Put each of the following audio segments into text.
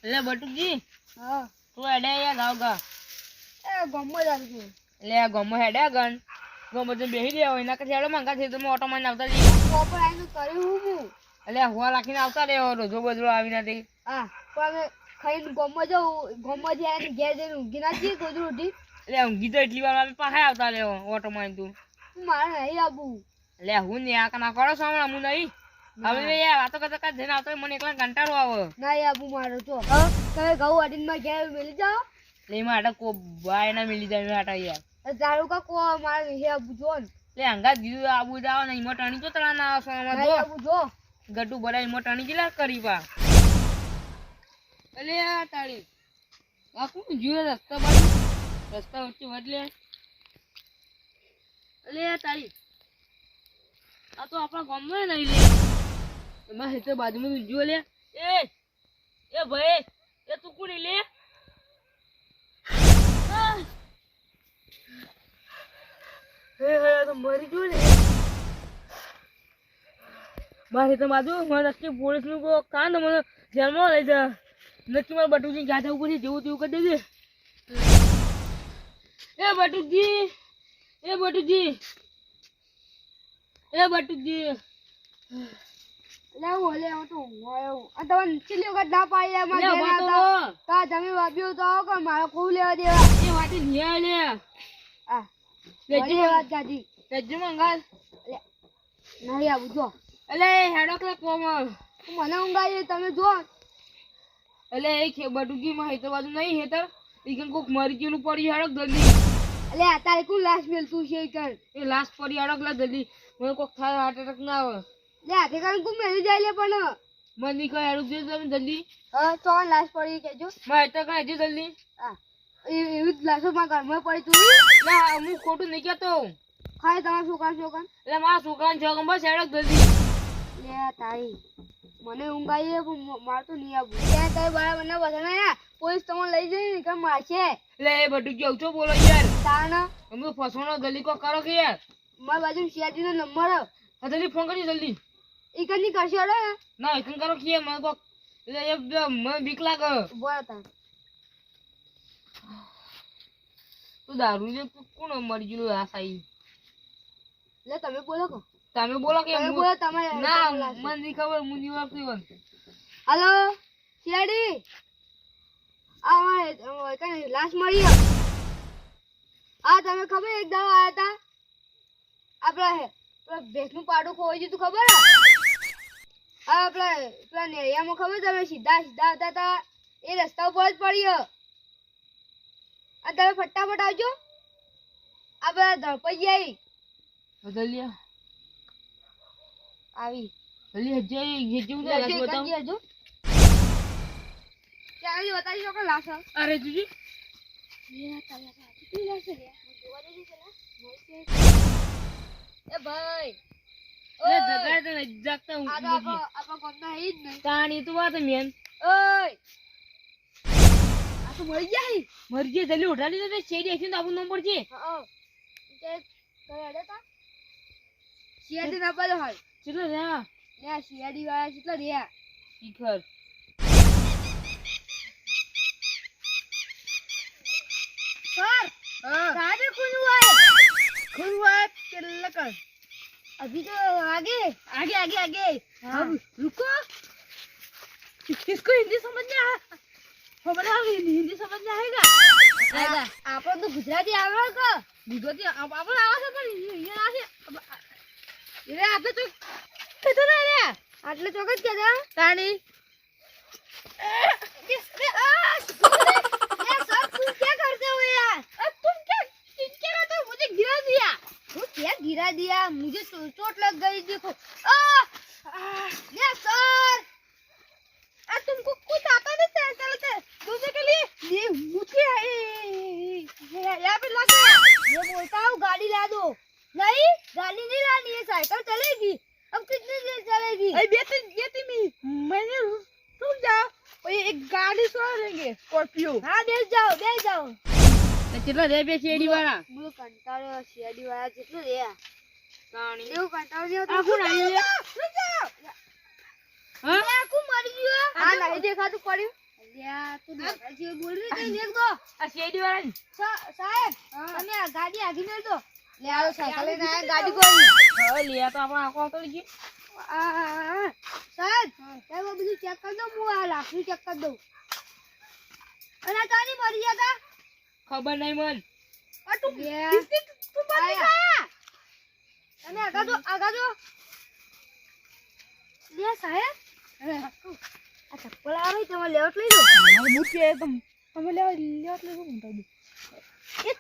લે બટુજી હા તું હેડે યાર ગાવ ગા એ ગમો જ આવી છું લે ગમો હેડે ગન ગમો તો બેહી રહ્યો એના કે હેડો મંગા છે તો ઓટો માં આવતા જઈએ કોપર આઈને કર્યું હું એટલે હુવા રાખીને આવતા રહ્યો રોજો બજરો આવીને તે હા પણ ખાઈને ગમો જાઉં ગમો જાય ઘેર જઈને ઊંઘી નાખી ગોદરું ઉઠી એટલે ઊંઘી તો એટલી વાર આવી પાસે આવતા રહ્યો ઓટો માં તું મારે નહીં આબુ લે હું ને આ કના કરો છો હમણાં હું નહીં હવે યાર વાતો કરતા જઈને આવતો મને એકલા કંટાળો આવે નહીં આબુ મારો તો તમે ઘઉં વાટીને માં ઘેર મેલી જાઓ લે એમાં આટા કો બાય ના મિલી જાય આટા યાર દારૂ કા કો મારે નહીં આબુ જો ને લે હંગા દીધું આબુ જાવ ને ઈમો ટણી તો તળા ના આવશો આમાં જો આબુ જો ગટુ બડા ઈમો ટણી જેલા કરી પા અલે આ તાળી આ કોણ જીવે રસ્તા બાજુ રસ્તા વચ્ચે બદલે અલે આ તાળી આ તો આપણા ગામમાં નહીં લે એમાં હેતે બાજુમાં જો લે એ ભાઈ એ તું કોની લે હે તો મરી ગયો ને મારે તો બાજુ મારા રસ્તે પોલીસ નું કો કાન મને જેલમાં લઈ જા નક્કી મારા બટુજી ગાધા ઉપર જેવું તેવું કરી દેજે એ બટુજી એ બટુજી એ બટુજી લેવો લેવો તો વાયો આ તમને ચીલી વખત ના પાડી એમાં ઘેર આવતા તા તમે વાબ્યો તો આવો કે મારો કોઈ લેવા દેવા એ વાટી નિયા લે આ લેજે વાત દાદી લેજે મંગાલ નહીં આવું જો એટલે હેડો કે કોમ મને ઊંઘાઈ તમે જો એટલે એ ખે બટુજી માં હેતર બાજુ નહીં હેતર ઈકન કોક મરી ગયેલું પડી હેડક જલ્દી એટલે તારે કોણ લાશ મેલતું છે કર એ લાશ પડી હેડક લા જલ્દી મને કોક થાય હાર્ટ એટેક ના આવે લે હાથે કાન કોણ મેલી જાય લે પણ મને કઈ હેડું દે તમે જલ્દી હા તો લાશ પડી કેજો માં હેતર કઈ હજી જલ્દી હા એવી જ લાશો માં ઘરમાં પડી તું ના હું ખોટું નહીં કહેતો ખાય તમારા છોકરા એટલે મારા છોકરાને છોકરા બસ હેડક જલ્દી લે તારી મને ઊંઘાઈ પણ મારતો નહીં આવું ત્યાં તારે બરાબર ના બધાને ના પોલીસ તમને લઈ જઈ ને કે મારશે એટલે એ બધું કેવું છો બોલો યાર તાણ અમે ફસવાનો જલ્દી કો કરો કે યાર મારી બાજુ સીઆરટી નો નંબર હા જલ્દી ફોન કરજો જલ્દી ઈકની કરશે અરે ના એકન કરો કે મને કોક એટલે એ મને બીક લાગે બોલ તાર તું દારૂ લે તું કોણ મરી ગયું આ સાઈ લે તમે બોલો કો તમે બોલો કે તમે બોલો તમે ના મને નહીં ખબર હું નહીં વાપરી વન હાલો સીઆરટી આ કઈ લાશ મળી આ તમે ખબર એક દાવ આયા હતા આપણા ભેંસનું પાડું ખોવાઈ ગયું તું ખબર હા પેલા નેરિયામાં ખબર તમે સીધા સીધા આવતા હતા એ રસ્તા ઉપર જ પડ્યો આ તમે ફટાફટ આવજો આ બધા ધડપઈ આવી જલ્દી આવી જલ્દી હજી જેવું ને લાશ બતાવ હજુ ચાલો બતાવી શકો લાશ અરે તુજી એ ભાઈ લે જગાડ તો નહીં જાગતા હું આપણા ગામના હઈ જ નહીં તાણી તું વાત મેન ઓય આ તો મરી જાય મરી જે જલ્દી ઉઠાડી દે શેડી આખી તો આપણો નંબર છે હા તે કરે તા સીઆરડી ના પાડો હાલ ચલો જા લે સીઆરડી વાળા કેટલા રહ્યા શિખર सर सारे खुलवा चल कर अभी तो आगे आगे आगे आगे अब रुको इसको हिंदी समझ में हमारा हिंदी समझ में आएगा आप तो गुजराती आवड़े को ગુજરાતી આપણે આવે છે પણ એ આવે ये आपने तो किधर आ रहा आटले चौकट क्या था તાણી ये सब तुम क्या करते हो यार अब तुम क्या रहे हो मुझे गिरा दिया वो क्या गिरा दिया मुझे चोट लग गई देखो ये सर तुमको कुछ आता नहीं चलते दूसरे के लिए ये मुझे यहाँ पे लग गया ये बोलता हूँ गाड़ी ला दो नहीं गाड़ी नहीं लानी है साइकिल चलेगी अब कितनी देर चलेगी मैंने रुक जाओ ये एक गाड़ी सो रहेंगे स्कॉर्पियो हाँ बैठ जाओ કેટલા રે બે શેડી વાળા બોલો કંટાળો શેડી વાળા કેટલું રે તાણી એવું કંટાળો આ કોણ આવ્યું રૂક જાઓ હા આ કો મરી ગયો આ નહીં દેખાતું પડ્યું યા તું ડોક્ટર જેવું બોલ રહી તઈ દેખ દો આ શેરડી વાળાની. સાહેબ તમે આ ગાડી આગી મેલ દો લે આવો સાયકલ લઈને આયા ગાડી કોઈ હવે લે તો આપણે આખો આવતો રહી ગયો. સાહેબ સાહેબ આ બધું ચેક કરી દો હું આ લાકડી ચેક કરી દઉં અને આ તારી મરી ગયા તા ખબર નહીં મન. આ તું બિસ્કિટ તું બની ખાયા તમે આગા દો લે સાહેબ આ ચપ્પલ આવે તમે લેવટ લઈ લો મારું બૂટ કે તમે લેવા લઈ દો હું તારું. એ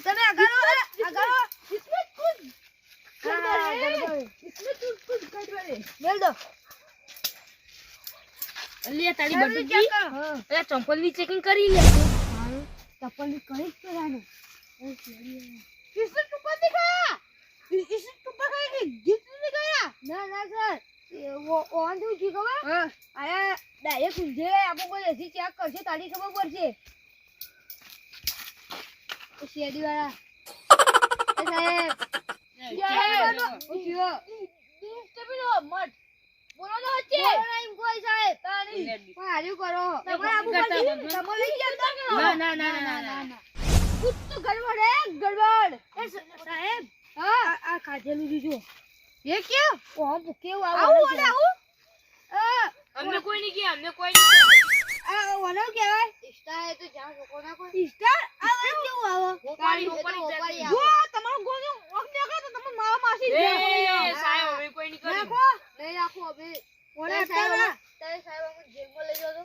તમે આગા દો इसमें कुछ मेल दो લે તારી સાહેબ, બટુકી. check કરો. અરે ચંપલની ચેકિંગ કરી લે. चप्पल भी कहीं पे जाने किसने चप्पल दिखाया इसने चप्पल खाया कि गिफ्ट नहीं गया ना सर वो ऑन जो जी खबर हां आया डायरेक्ट मुझे आपको कोई ऐसी चेक करશે તારી ખબર પડશે એ શેડી વાળા એ સાહેબ સ્ટેબિલો મત બોલો તો હচ্ছে નહીં કોઈ સાહેબ તારી હાર્યું કરો તમે આપો તમે લઈ ગયા ના. कुछ तो गड़बड़ है गड़बड़ साहब हाँ आ खाजेलू दीजो ये क्या ओ हम भूखे हुआ आओ वाला आओ અમને કોઈ નહીં કે અમને કોઈ નહીં. आ वाला क्या है स्टार है तो जान को ना कोई स्टार आ वाला क्यों आओ હોપારી जो તમારો ગોનો ઓક દેખા તો તમે માવા માસી એ સાહેબ અમે કોઈ નહીં કર્યું. નાખો નહીં રાખો હવે ઓને સાહેબ તારે સાહેબ અમને જેલમાં લઈ જાઓ તો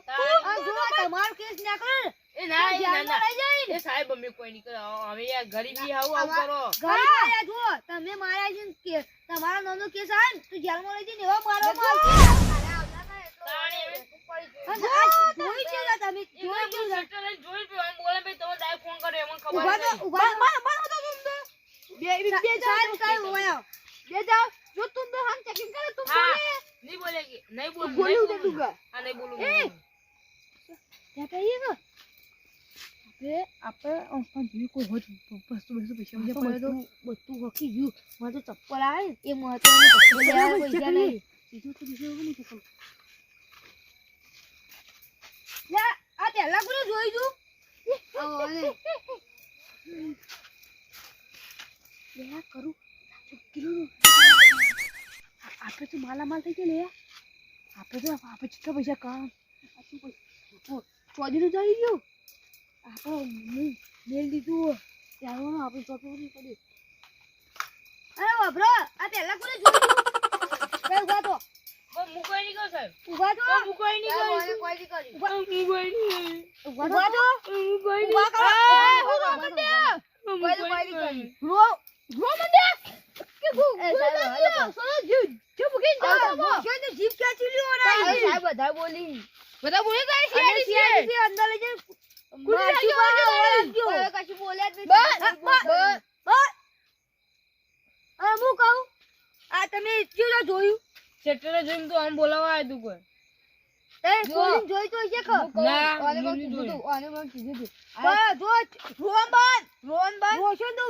આ જો તમારો કેસ નીકળે એ ના એ ના જેલમાં લઈ જાય એ સાહેબ અમે કોઈ નહીં કર્યું. હવે યાર ગરીબી આવું કરો. ઘરે આયા જો તમે મારા છે કે તમારો નાનો કેસ આવે ને તો જેલમાં લઈ જઈને એવા મારો મારશે જોઈ છે તમે જોઈ છે જોઈ પે આમ બોલે ભાઈ તમે ડાયરેક્ટ ફોન કર્યો એમને ખબર ઉભા નહીં. તો બે સાહેબ ઓયા બે જાઓ જો તુમ તો હમ ચેકિંગ કરે તુમ હા બોલે નહીં બોલેગી નહીં બોલ બોલી ઉધર दूंगा હા નહીં બોલું. क्या कहिएगा આપણે જોઈ કોઈ હોત વસ્તુ પૈસા બધું વખી ગયું મારે તો ચપ્પલ આવે ને એ મહત્વની ચપ્પલ લેવા પૈસા નહીં લા આ પહેલા કોને જોઈ તું ઓને લે કરું કિલો આપણે તો માલામાલ થઈ ગયા લે. આપણે કેટલા પૈસા કામ ચોધી નું જઈ ગયું આપણે મેલ દીધું ત્યારે આપણે ચોથી નહીં કરી અરે વાપરો આ પહેલા કોને જોઈ તું ઉભા તો હું કોઈ નહીં કહું સાહેબ. ઉભા તો હું કોઈ નહીં કહું. કોઈ નહીં કર્યું હું કોઈ નહીં. ઉભા તો હું કોઈ ઉભા કરો ઉભા મંડ્યા કોઈ નહીં કર્યું રો મંડ્યા કે ગુડા સોનો જીવ ભૂખી જાવ જો ને જીવ ક્યાં ચીલ્યો રે સાહેબ બધા બોલી તારી સીઆઈડી છે અંદર લઈ જઈને કુડી રાખ્યો કશું બોલ્યા જ નથી બસ હું કહું આ તમે કેવું જોયું શેટરે જોઈને તો આમ બોલાવા આવ્યું તું કોઈ. એ જોઈને જોઈ તો છે કે ના, આને હું મને નહીં કીધું જોયું. તું આને મને કીધું તું બસ જો રોન બંધ રોશો તો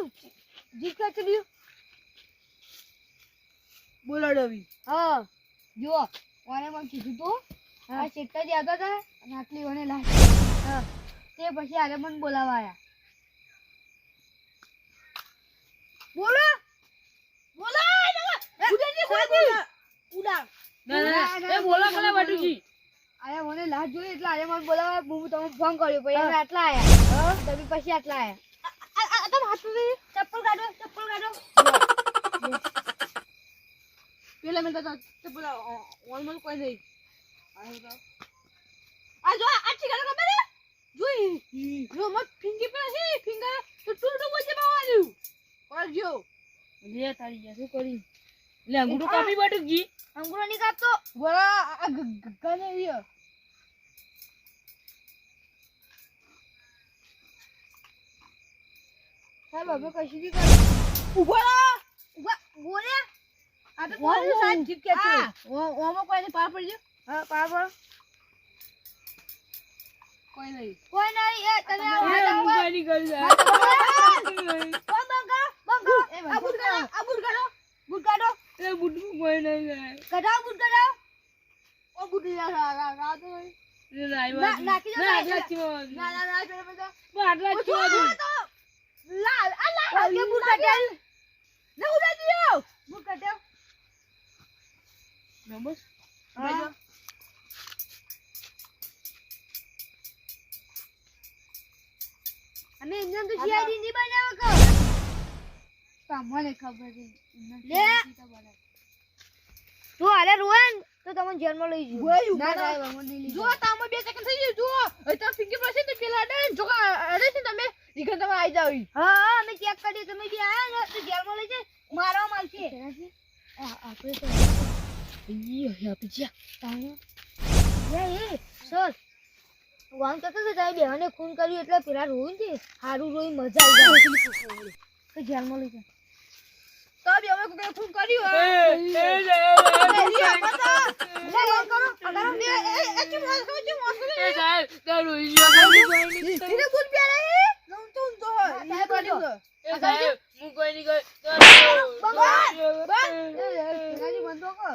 જીત કે ચલ્યું બોલાડવી. હા જો આને મને કીધું તું આ ચેકતા જ આવતા હતા અને આટલી ઓને લાશ હા તે પછી આને મને બોલાવા આયા બોલો ઉડાડ ના એ બોલા કલા બટુજી. આયા મને લાશ જોઈ એટલે આને મને બોલાવા હું તમને ફોન કર્યો પછી અમે આટલા આયા તમે પછી આટલા આયા તમે હાથ ચપ્પલ કાઢો પેલા મેં તો ચપ્પલ ઓલમોલ કોઈ નહીં. આ જો આ ઠીકાને ખબર હે જોઈ જો મત ફિંગર પર છે ફિંગર તો ટૂટું બોજે બાવાનું કરજો લે તારી યાર શું કરી લે અંગૂઠો કાપી બટુજી. અંગૂઠો ની કાપતો બોલા આ ગને વિયો સાહેબ હવે કશું નહીં કરે ઉભા બોલ્યા આ તો કોણ સાહેબ જીપ કે છે ઓમાં કોઈને પાર પડજો હા પાર પડો કોઈ નહીં. કોઈ નહીં એ તમે હું કોઈ નહીં કરું સાહેબ. બુટ કાઢો એ બુટમાં કોઈ નહીં સાહેબ. કઢાવ બુટ કઢાવ ઓ બુટી યાર રાતો ના નાખી દો ના ના આટલા જ છે. પેલો બધો આટલા જ છે હજુ. લાલ આ લાલ કે બુટ કટેલ ને ઉડા દિયો બુટ કટેલ બસ હા અમે ઇન્જન તો સીઆઈડી ની બનાવ કો તમને ખબર છે લે તું આલે રોન તો તમને જેલમાં લઈ જજો ના સાહેબ અમને નહીં લઈ જો તામો 2 સેકન્ડ થઈ ગયું જો એ તો ફિંગર પ્રિન્ટ તો પેલા ડે જો અરે છે તમે દીકન તમે આવી જાવ હા અમે ચેક કરી તમે બી આયા ને તો જેલમાં લઈ જાય મારવા માલશે આપણે તો ઈ પીછા તાને એ સર વાંગ તો તારી બેહને ખૂન કર્યું એટલે પેલા રોઈ છે હારું રોઈ મજા આવી જાય તો જેલમાં લઈ જાય તો બી હવે કોઈ ખૂન કર્યું એ સાહેબ તારું એને બુટ પહેરે નમ તો તો એ કર્યું એ સાહેબ હું કોઈ નહીં કોઈ ગાડી બંધ કરો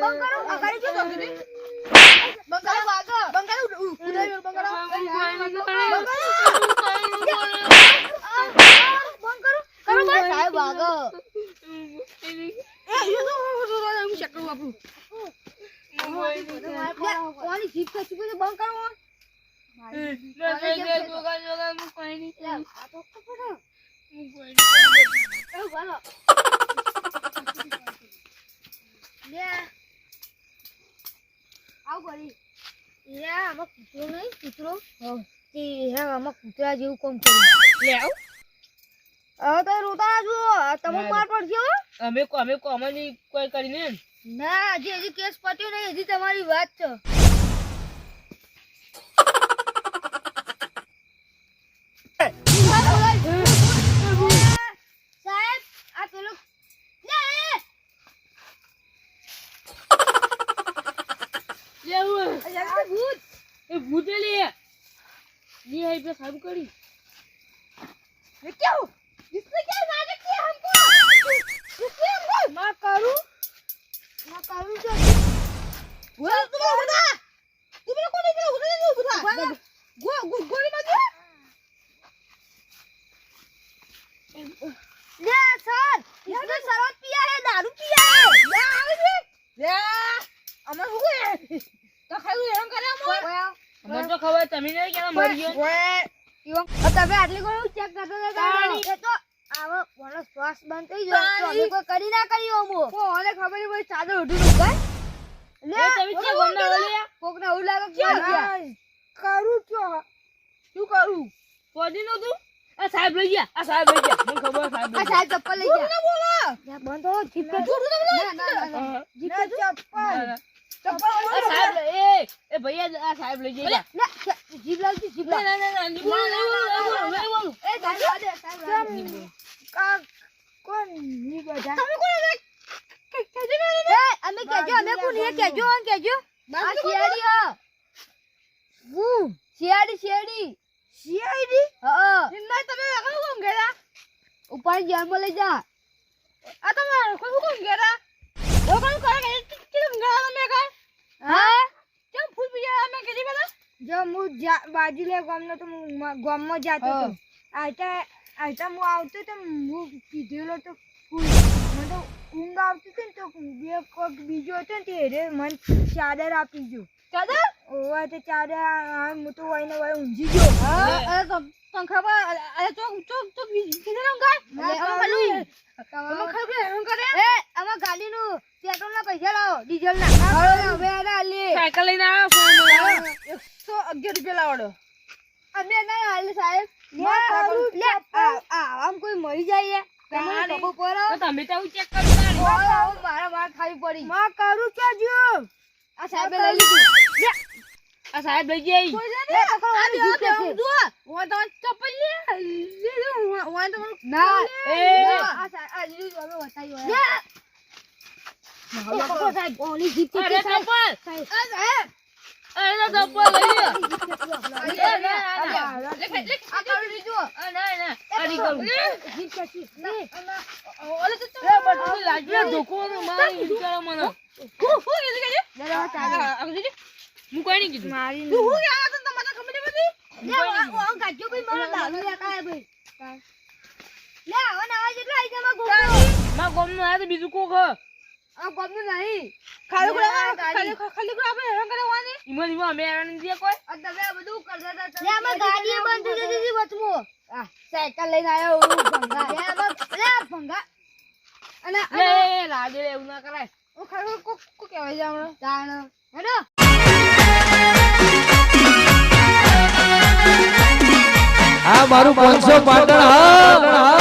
બંધ કરો અગાડી જો દોગરી બંધ કરો વાગો બંધ કરો ઉડાઈ બંધ કરો બંધ કરો બસ સાહેબ વાગો એ યો તો હું ચેક કરું આપણું કોની જીપ કે ચૂકે બંધ કરો આ તો પકડો એ વાલો લે આવ કરી એ આમાં કૂતરો નહીં કૂતરો તે હે આમાં કૂતરા જેવું કામ કર્યું લે આવ તો રોતા જો તમે માર પડશે હો અમે કોમની કોઈ કરીને ના હજી કેસ પટ્યો નહીં હજી તમારી વાત છે સાહેબ આ પેલો ભૂત એ ભૂતે લે આઈ पे साहब करी ये क्या हो इसने क्या नाटक किया हमको इसने हमको ना करूं जो बोल तुम बता तुम को नहीं करो उधर नहीं बता गोली मार दे ले सर इसने शराब पिया है दारू पिया है ले आवे ले अमर हो गए तो खाई हम करे हम મને તો ખબર તમે નહીં કે મરી ગયો તમે આટલી કોઈ ચેક કરતા હતા એ તો આવો વણો શ્વાસ બંધ થઈ ગયો તો અમે કોઈ કરી ના કર્યો અમો કોને ખબર નહીં ભાઈ ચાદર ઉઠી નું કઈ લે તમે કે ગોમના ઓલિયા કોક ના ઉલા કે કરું છો શું કરું પોડી નો તું આ સાહેબ લઈ ગયા આ સાહેબ લઈ ગયા મને ખબર સાહેબ આ સાહેબ ચપ્પલ લઈ ગયા બોલો બંધ હો જીપ કે ના જીપ કે ચપ્પલ સાહેબ એ ભૈયા આ સાહેબ લઈ ગયા જીપ લાવતી જીપ લાવ ના નહીં બોલ એ સાહેબ દે સાહેબ કોણ ની બધા તમે કોણ કેજો એ અમે કેજો અમે કોણ એ કેજો આ શિયાડી હા શિયાડી હા નિના તમે આગળ કોણ ગેલા ઉપર જામમાં લઈ જા આ તમે કોણ ગેલા ઓ કોણ કરે કે ગેલા તમે કા હા કેમ ફૂલ પીયા અમે કેજી બતા જો હું બાજુ લે ગામનો તો ગામમાં જાતો તો આઈતા હું આવતો તો હું કીધેલો તો ફૂલ મને તો ઊંઘ આવતી હતી ને તો બે કોક બીજો હતો ને તે રે મને ચાદર આપી જો ચાદર ઓવા તે ચાદર હું તો વાઈને વાય ઊંઘી ગયો હા અરે તો ખબર અરે તો કીધેલો ગાય તમે ખબર એમ કરે એ આમાં ગાડીનું પેટ્રોલ ના પૈસા લાવો ડીઝલ ના હવે આલે સાયકલ લઈને આવો ફોન 111 રૂપિયા લાવડો અમે ના હાલ સાહેબ લે આમ કોઈ મરી જાય તમને ખબર પડે તો તમે તો ચેક કરતા મારા ખાવી પડી માં કરું કે જો આ સાહેબ લઈ લીધું લે આ સાહેબ લઈ ગઈ ના એ આ લીધું હવે બતાવ્યો સાહેબ ઓલી જીપ કે અરે સાહેબ ચપ્પલ સાહેબ અરે તો ચપ્પલ લઈ લ્યો ધોકો મારી મને હું કોઈ નહીં કીધું. મારી તું હું કહેવા તો તમને ખબર નહીં પડતી? લે ઓ ગાજો ભાઈ મારો દારૂ લેકાય ભાઈ લે હવે નવા જેટલા આઈ જમા ગોગો મારા ગામનું આયા તો બીજું કોક હ. આ ગોમનું નહીં ખાલી લે, ગાડી. ખાલી આપણે હેરાન કરવાની. ઈમાં અમે હેરાન નથી થયા કોઈ. આ તમે આ બધું કરતા હતા લે આમાં ગાડી બંધ થઈ જતી હતી વચમાં આ સાયકલ લઈને આવ્યો હું ભંગા લે આમાં લે આ ભંગા અને લે રાડે એવું ના કરાય. હું ખાલી કોક કહેવાય છે હમણાં. તાણ હેડો આ મારું 500 પાટણ હા